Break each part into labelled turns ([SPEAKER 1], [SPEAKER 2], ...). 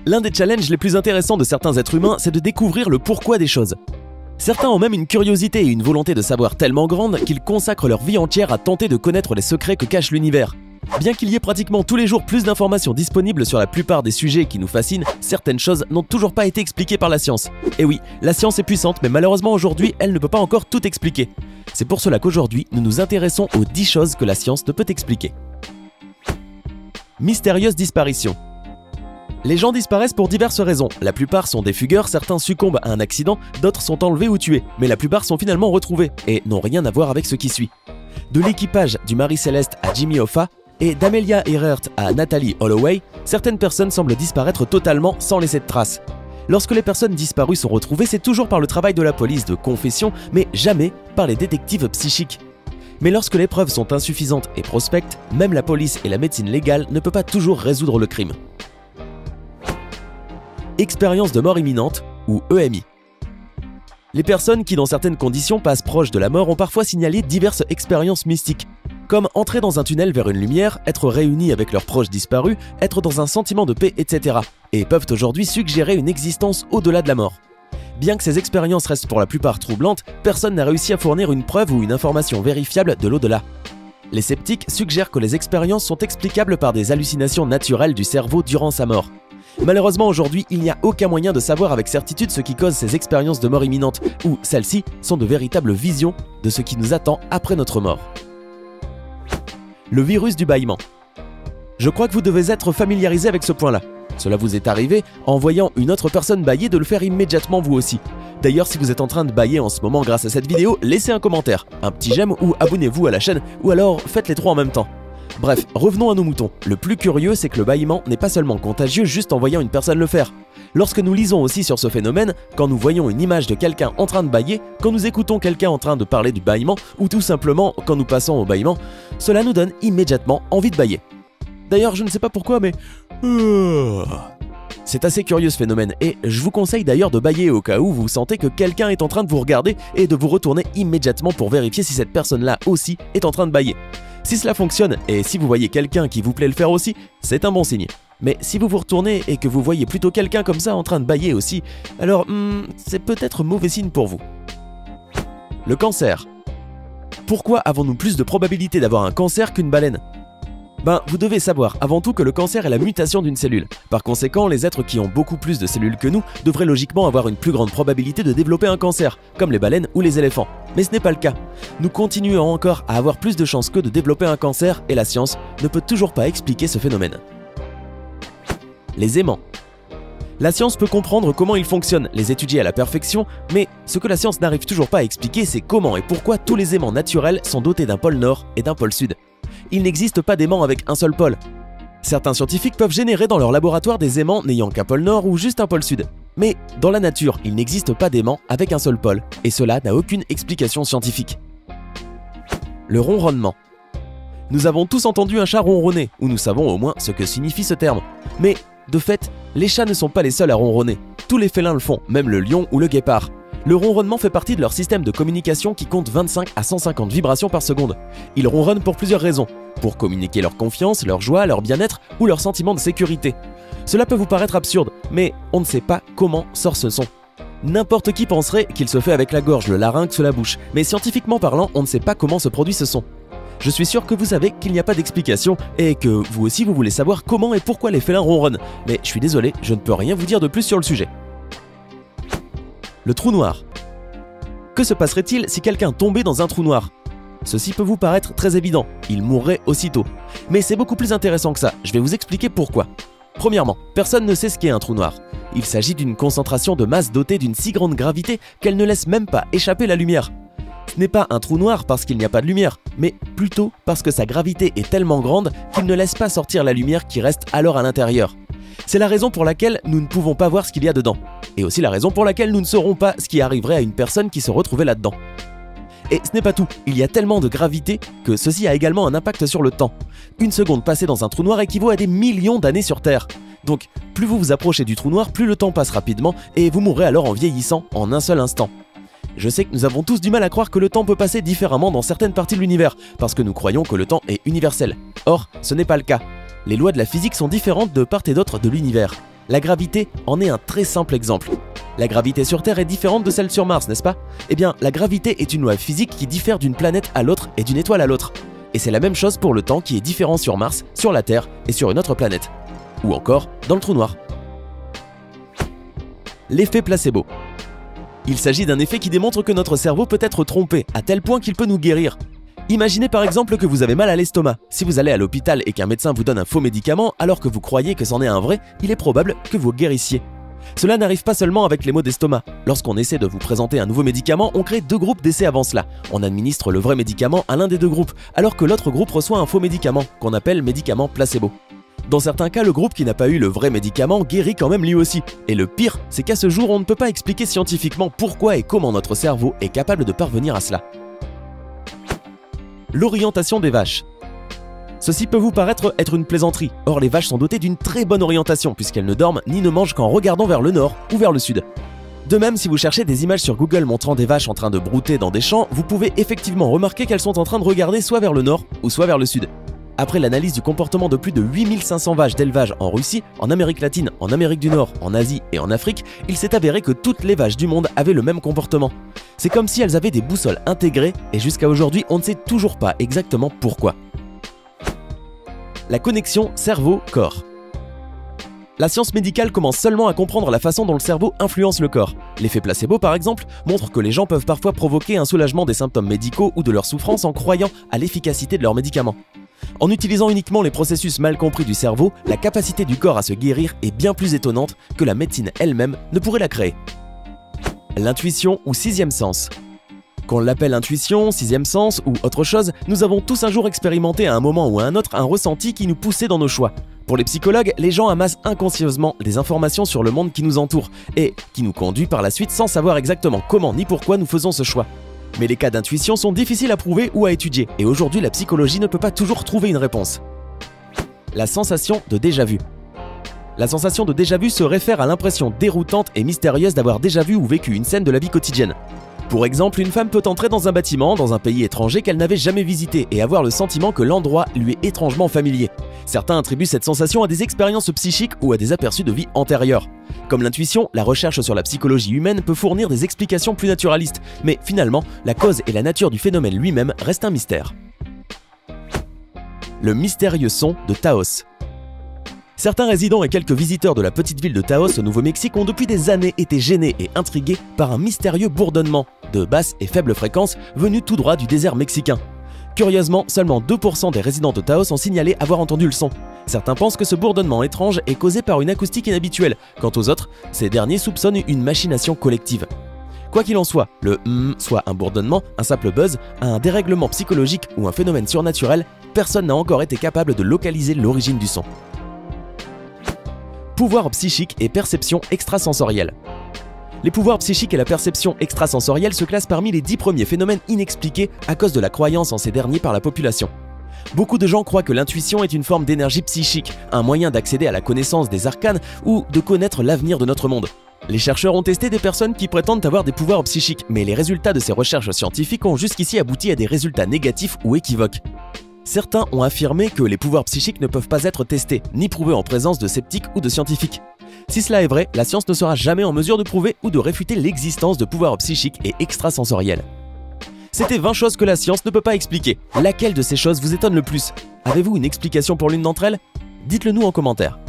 [SPEAKER 1] L'un des challenges les plus intéressants de certains êtres humains, c'est de découvrir le pourquoi des choses. Certains ont même une curiosité et une volonté de savoir tellement grande qu'ils consacrent leur vie entière à tenter de connaître les secrets que cache l'univers. Bien qu'il y ait pratiquement tous les jours plus d'informations disponibles sur la plupart des sujets qui nous fascinent, certaines choses n'ont toujours pas été expliquées par la science. Et oui, la science est puissante, mais malheureusement aujourd'hui, elle ne peut pas encore tout expliquer. C'est pour cela qu'aujourd'hui, nous nous intéressons aux 10 choses que la science ne peut expliquer. Mystérieuse disparition. Les gens disparaissent pour diverses raisons. La plupart sont des fugueurs, certains succombent à un accident, d'autres sont enlevés ou tués, mais la plupart sont finalement retrouvés et n'ont rien à voir avec ce qui suit. De l'équipage du Marie Céleste à Jimmy Hoffa et d'Amelia Earhart à Natalie Holloway, certaines personnes semblent disparaître totalement sans laisser de traces. Lorsque les personnes disparues sont retrouvées, c'est toujours par le travail de la police de confession, mais jamais par les détectives psychiques. Mais lorsque les preuves sont insuffisantes et prospectes, même la police et la médecine légale ne peuvent pas toujours résoudre le crime. Expérience de mort imminente, ou EMI. Les personnes qui, dans certaines conditions, passent proches de la mort ont parfois signalé diverses expériences mystiques, comme entrer dans un tunnel vers une lumière, être réunis avec leurs proches disparus, être dans un sentiment de paix, etc. et peuvent aujourd'hui suggérer une existence au-delà de la mort. Bien que ces expériences restent pour la plupart troublantes, personne n'a réussi à fournir une preuve ou une information vérifiable de l'au-delà. Les sceptiques suggèrent que les expériences sont explicables par des hallucinations naturelles du cerveau durant sa mort. Malheureusement aujourd'hui, il n'y a aucun moyen de savoir avec certitude ce qui cause ces expériences de mort imminente, ou celles-ci sont de véritables visions de ce qui nous attend après notre mort. Le virus du bâillement. Je crois que vous devez être familiarisé avec ce point-là. Cela vous est arrivé, en voyant une autre personne bâiller, de le faire immédiatement vous aussi. D'ailleurs, si vous êtes en train de bâiller en ce moment grâce à cette vidéo, laissez un commentaire, un petit j'aime ou abonnez-vous à la chaîne, ou alors faites les trois en même temps. Bref, revenons à nos moutons. Le plus curieux, c'est que le bâillement n'est pas seulement contagieux juste en voyant une personne le faire. Lorsque nous lisons aussi sur ce phénomène, quand nous voyons une image de quelqu'un en train de bâiller, quand nous écoutons quelqu'un en train de parler du bâillement, ou tout simplement quand nous passons au bâillement, cela nous donne immédiatement envie de bâiller. D'ailleurs, je ne sais pas pourquoi, mais... C'est assez curieux ce phénomène, et je vous conseille d'ailleurs de bâiller au cas où vous sentez que quelqu'un est en train de vous regarder et de vous retourner immédiatement pour vérifier si cette personne-là aussi est en train de bâiller. Si cela fonctionne, et si vous voyez quelqu'un qui vous plaît le faire aussi, c'est un bon signe. Mais si vous vous retournez et que vous voyez plutôt quelqu'un comme ça en train de bâiller aussi, alors c'est peut-être mauvais signe pour vous. Le cancer. Pourquoi avons-nous plus de probabilité d'avoir un cancer qu'une baleine ? Vous devez savoir avant tout que le cancer est la mutation d'une cellule. Par conséquent, les êtres qui ont beaucoup plus de cellules que nous devraient logiquement avoir une plus grande probabilité de développer un cancer, comme les baleines ou les éléphants. Mais ce n'est pas le cas. Nous continuons encore à avoir plus de chances qu'eux de développer un cancer et la science ne peut toujours pas expliquer ce phénomène. Les aimants. La science peut comprendre comment ils fonctionnent, les étudier à la perfection, mais ce que la science n'arrive toujours pas à expliquer, c'est comment et pourquoi tous les aimants naturels sont dotés d'un pôle nord et d'un pôle sud. Il n'existe pas d'aimants avec un seul pôle. Certains scientifiques peuvent générer dans leur laboratoire des aimants n'ayant qu'un pôle nord ou juste un pôle sud. Mais dans la nature, il n'existe pas d'aimants avec un seul pôle, et cela n'a aucune explication scientifique. Le ronronnement. Nous avons tous entendu un chat ronronner, ou nous savons au moins ce que signifie ce terme. Mais, de fait, les chats ne sont pas les seuls à ronronner. Tous les félins le font, même le lion ou le guépard. Le ronronnement fait partie de leur système de communication qui compte 25 à 150 vibrations par seconde. Ils ronronnent pour plusieurs raisons. Pour communiquer leur confiance, leur joie, leur bien-être ou leur sentiment de sécurité. Cela peut vous paraître absurde, mais on ne sait pas comment sort ce son. N'importe qui penserait qu'il se fait avec la gorge, le larynx ou la bouche, mais scientifiquement parlant, on ne sait pas comment se produit ce son. Je suis sûr que vous savez qu'il n'y a pas d'explication et que vous aussi vous voulez savoir comment et pourquoi les félins ronronnent, mais je suis désolé, je ne peux rien vous dire de plus sur le sujet. Le trou noir. Que se passerait-il si quelqu'un tombait dans un trou noir ? Ceci peut vous paraître très évident, il mourrait aussitôt. Mais c'est beaucoup plus intéressant que ça, je vais vous expliquer pourquoi. Premièrement, personne ne sait ce qu'est un trou noir. Il s'agit d'une concentration de masse dotée d'une si grande gravité qu'elle ne laisse même pas échapper la lumière. Ce n'est pas un trou noir parce qu'il n'y a pas de lumière, mais plutôt parce que sa gravité est tellement grande qu'il ne laisse pas sortir la lumière qui reste alors à l'intérieur. C'est la raison pour laquelle nous ne pouvons pas voir ce qu'il y a dedans. Et aussi la raison pour laquelle nous ne saurons pas ce qui arriverait à une personne qui se retrouvait là-dedans. Et ce n'est pas tout, il y a tellement de gravité que ceci a également un impact sur le temps. Une seconde passée dans un trou noir équivaut à des millions d'années sur Terre. Donc, plus vous vous approchez du trou noir, plus le temps passe rapidement et vous mourrez alors en vieillissant en un seul instant. Je sais que nous avons tous du mal à croire que le temps peut passer différemment dans certaines parties de l'univers, parce que nous croyons que le temps est universel. Or, ce n'est pas le cas. Les lois de la physique sont différentes de part et d'autre de l'univers. La gravité en est un très simple exemple. La gravité sur Terre est différente de celle sur Mars, n'est-ce pas? Eh bien, la gravité est une loi physique qui diffère d'une planète à l'autre et d'une étoile à l'autre. Et c'est la même chose pour le temps qui est différent sur Mars, sur la Terre et sur une autre planète. Ou encore dans le trou noir. L'effet placebo. Il s'agit d'un effet qui démontre que notre cerveau peut être trompé, à tel point qu'il peut nous guérir. Imaginez par exemple que vous avez mal à l'estomac. Si vous allez à l'hôpital et qu'un médecin vous donne un faux médicament alors que vous croyez que c'en est un vrai, il est probable que vous guérissiez. Cela n'arrive pas seulement avec les maux d'estomac. Lorsqu'on essaie de vous présenter un nouveau médicament, on crée 2 groupes d'essais avant cela. On administre le vrai médicament à l'un des 2 groupes, alors que l'autre groupe reçoit un faux médicament, qu'on appelle médicament placebo. Dans certains cas, le groupe qui n'a pas eu le vrai médicament guérit quand même lui aussi. Et le pire, c'est qu'à ce jour, on ne peut pas expliquer scientifiquement pourquoi et comment notre cerveau est capable de parvenir à cela. L'orientation des vaches. Ceci peut vous paraître être une plaisanterie, or les vaches sont dotées d'une très bonne orientation puisqu'elles ne dorment ni ne mangent qu'en regardant vers le nord ou vers le sud. De même, si vous cherchez des images sur Google montrant des vaches en train de brouter dans des champs, vous pouvez effectivement remarquer qu'elles sont en train de regarder soit vers le nord ou soit vers le sud. Après l'analyse du comportement de plus de 8500 vaches d'élevage en Russie, en Amérique latine, en Amérique du Nord, en Asie et en Afrique, il s'est avéré que toutes les vaches du monde avaient le même comportement. C'est comme si elles avaient des boussoles intégrées et jusqu'à aujourd'hui, on ne sait toujours pas exactement pourquoi. La connexion cerveau-corps. La science médicale commence seulement à comprendre la façon dont le cerveau influence le corps. L'effet placebo, par exemple, montre que les gens peuvent parfois provoquer un soulagement des symptômes médicaux ou de leur souffrance en croyant à l'efficacité de leurs médicaments. En utilisant uniquement les processus mal compris du cerveau, la capacité du corps à se guérir est bien plus étonnante que la médecine elle-même ne pourrait la créer. L'intuition ou 6e sens. Qu'on l'appelle intuition, 6e sens ou autre chose, nous avons tous un jour expérimenté à un moment ou à un autre un ressenti qui nous poussait dans nos choix. Pour les psychologues, les gens amassent inconsciemment des informations sur le monde qui nous entoure et qui nous conduit par la suite sans savoir exactement comment ni pourquoi nous faisons ce choix. Mais les cas d'intuition sont difficiles à prouver ou à étudier et aujourd'hui la psychologie ne peut pas toujours trouver une réponse. La sensation de déjà-vu. La sensation de déjà-vu se réfère à l'impression déroutante et mystérieuse d'avoir déjà vu ou vécu une scène de la vie quotidienne. Pour exemple, une femme peut entrer dans un bâtiment, dans un pays étranger qu'elle n'avait jamais visité et avoir le sentiment que l'endroit lui est étrangement familier. Certains attribuent cette sensation à des expériences psychiques ou à des aperçus de vie antérieure. Comme l'intuition, la recherche sur la psychologie humaine peut fournir des explications plus naturalistes, mais finalement, la cause et la nature du phénomène lui-même restent un mystère. Le mystérieux son de Taos. Certains résidents et quelques visiteurs de la petite ville de Taos au Nouveau-Mexique ont depuis des années été gênés et intrigués par un mystérieux bourdonnement de basse et faible fréquence venu tout droit du désert mexicain. Curieusement, seulement 2% des résidents de Taos ont signalé avoir entendu le son. Certains pensent que ce bourdonnement étrange est causé par une acoustique inhabituelle. Quant aux autres, ces derniers soupçonnent une machination collective. Quoi qu'il en soit, le soit un bourdonnement, un simple buzz, un dérèglement psychologique ou un phénomène surnaturel, personne n'a encore été capable de localiser l'origine du son. Pouvoir psychique et perception extrasensorielle. Les pouvoirs psychiques et la perception extrasensorielle se classent parmi les 10 premiers phénomènes inexpliqués à cause de la croyance en ces derniers par la population. Beaucoup de gens croient que l'intuition est une forme d'énergie psychique, un moyen d'accéder à la connaissance des arcanes ou de connaître l'avenir de notre monde. Les chercheurs ont testé des personnes qui prétendent avoir des pouvoirs psychiques, mais les résultats de ces recherches scientifiques ont jusqu'ici abouti à des résultats négatifs ou équivoques. Certains ont affirmé que les pouvoirs psychiques ne peuvent pas être testés, ni prouvés en présence de sceptiques ou de scientifiques. Si cela est vrai, la science ne sera jamais en mesure de prouver ou de réfuter l'existence de pouvoirs psychiques et extrasensoriels. C'était 20 choses que la science ne peut pas expliquer. Laquelle de ces choses vous étonne le plus? Avez-vous une explication pour l'une d'entre elles? Dites-le nous en commentaire.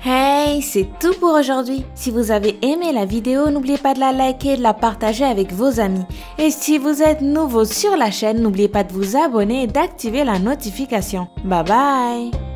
[SPEAKER 2] Hey, c'est tout pour aujourd'hui. Si vous avez aimé la vidéo, n'oubliez pas de la liker et de la partager avec vos amis. Et si vous êtes nouveau sur la chaîne, n'oubliez pas de vous abonner et d'activer la notification. Bye bye!